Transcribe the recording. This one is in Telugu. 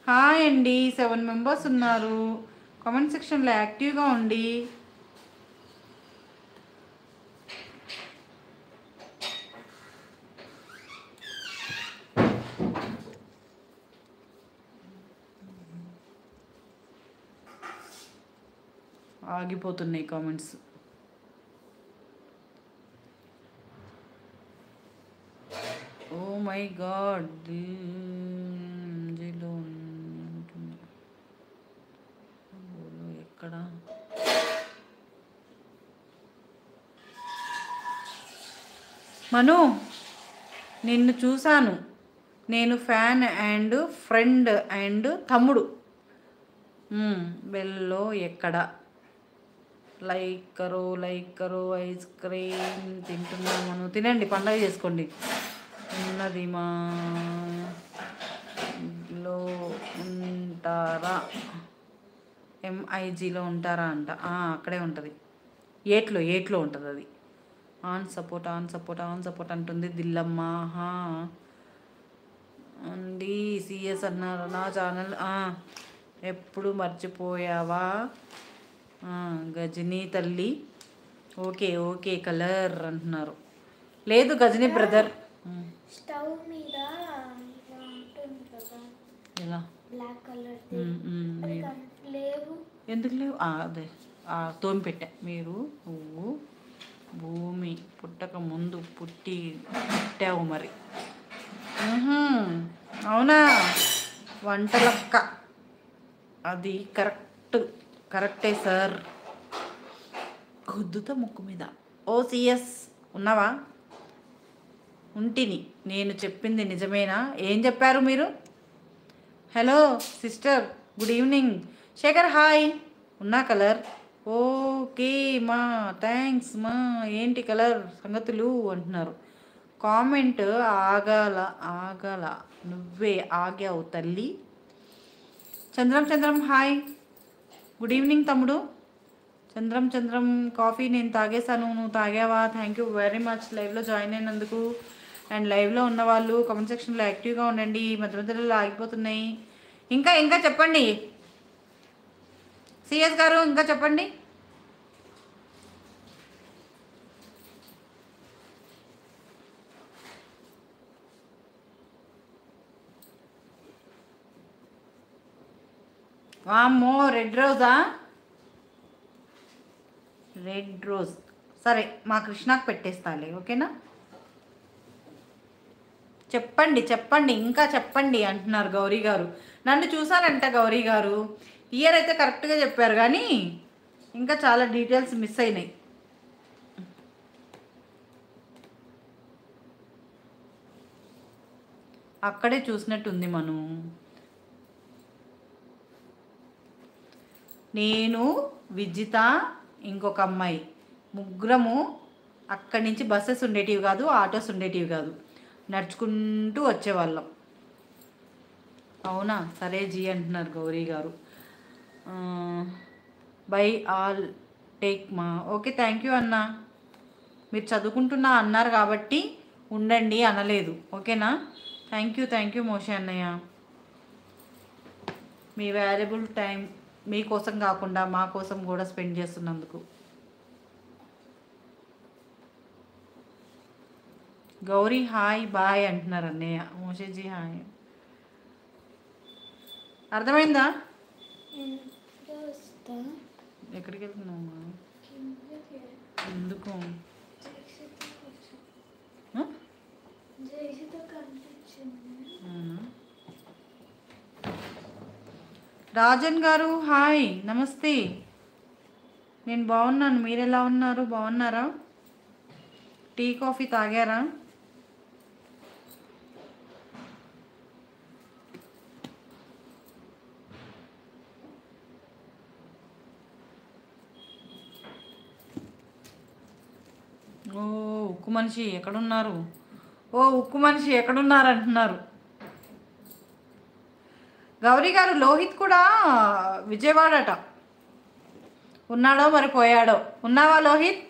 హాయ్ అండి, 7 మెంబర్స్ ఉన్నారు. కామెంట్ సెక్షన్లో యాక్టివ్గా ఉండి. ఆగిపోతున్నాయి కామెంట్స్. ఓ మై గాడ్, ఎక్కడ మను, నిన్ను చూశాను. నేను ఫ్యాన్ అండ్ ఫ్రెండ్ అండ్ తమ్ముడు. బెల్లో ఎక్కడ? లైక్ కరో ఐస్ క్రీమ్ తింటున్నామను. తినండి, పండగ చేసుకోండి. ఉన్నది మా లో ఉంటారా? MIGలో ఉంటారా అంట. అక్కడే ఉంటుంది. ఏట్లో ఉంటుంది అది. ఆన్ సపోర్ట్ అంటుంది దిల్లమ్మ. అండి CS అన్నారు నా ఛానల్. ఎప్పుడు మర్చిపోయావా గజనీ తల్లి? ఓకే కలర్ అంటున్నారు. లేదు గజనీ బ్రదర్. స్టవ్ మీద ఉంటుంది కదా ఎలా బ్లాక్ కలర్ లేవు? ఎందుకు లేవు? అదే తోమి పెట్టా. నువ్వు భూమి పుట్టక ముందు పుట్టావు మరి. అవునా? వంటలక్క అది కరెక్టే సార్. గుద్దుతో ముక్కు మీద. CS ఉన్నావా? ఉంటిని. నేను చెప్పింది నిజమేనా? ఏం చెప్పారు మీరు? Hello sister, good evening. Shekhar hi. ఉన్నా కలర్? ఓకే మా, థ్యాంక్స్ మా. ఏంటి కలర్ సంగతులు అంటున్నారు. కామెంట్ ఆగల నువ్వే ఆగావు తల్లి. చంద్రం హాయ్. గుడ్ ఈవినింగ్ తమ్ముడు. చంద్రం కాఫీ నేను తాగేశాను, నువ్వు తాగావా? థ్యాంక్ యూ వెరీ మచ్ లైవ్లో జాయిన్ అయినందుకు. అండ్ లైవ్లో ఉన్న వాళ్ళు కామెంట్ సెక్షన్లో యాక్టివ్గా ఉండండి. మధ్యలో ఆగిపోతున్నాయి. ఇంకా చెప్పండి CS గారు, ఇంకా చెప్పండి. వామ్మో, రెడ్ రోజ్. సరే, మా కృష్ణకు పెట్టేస్తాలే, ఓకేనా? చెప్పండి ఇంకా చెప్పండి అంటున్నారు గౌరీ గారు. నన్ను చూసారంట గౌరీ గారు. ఇయర్ అయితే కరెక్ట్గా చెప్పారు, కానీ ఇంకా చాలా డీటెయిల్స్ మిస్ అయినాయి. అక్కడే చూసినట్టుంది మనం. నేను, విజిత, ఇంకొక అమ్మాయి, ముగ్గురము అక్కడి నుంచి బస్సెస్ ఉండేటివి కాదు, ఆటోస్ ఉండేటివి కాదు, నడుచుకుంటూ వచ్చేవాళ్ళం. అవునా? సరే జీ అంటున్నారు గౌరీ గారు. బై ఆల్ టేక్ మా. ఓకే, థ్యాంక్ యూ అన్న. మీరు చదువుకుంటున్నా అన్నారు కాబట్టి ఉండండి అనలేదు, ఓకేనా? థ్యాంక్ యూ మోషే అన్నయ్య. మీ వాల్యుబుల్ టైం మీకోసం కాకుండా మా కోసం కూడా స్పెండ్ చేస్తున్నందుకు. గౌరీ హాయ్ బాయ్ అంటున్నారు అన్నయ్య. మోషేజీ హాయ్. అర్థమైందా? ఎక్కడికి వెళ్తున్నావు? ఎందుకు? రాజన్ గారు హాయ్, నమస్తే. నేను బాగున్నాను, మీరు ఎలా ఉన్నారు? బాగున్నారా? టీ కాఫీ తాగారా? ఉక్కు మనిషి ఎక్కడున్నారు? ఉక్కు మనిషి ఎక్కడున్నారు అంటున్నారు గౌరీ గారు. లోహిత్ కూడా విజయవాడట. ఉన్నాడో మరి పోయాడో. ఉన్నావా లోహిత్?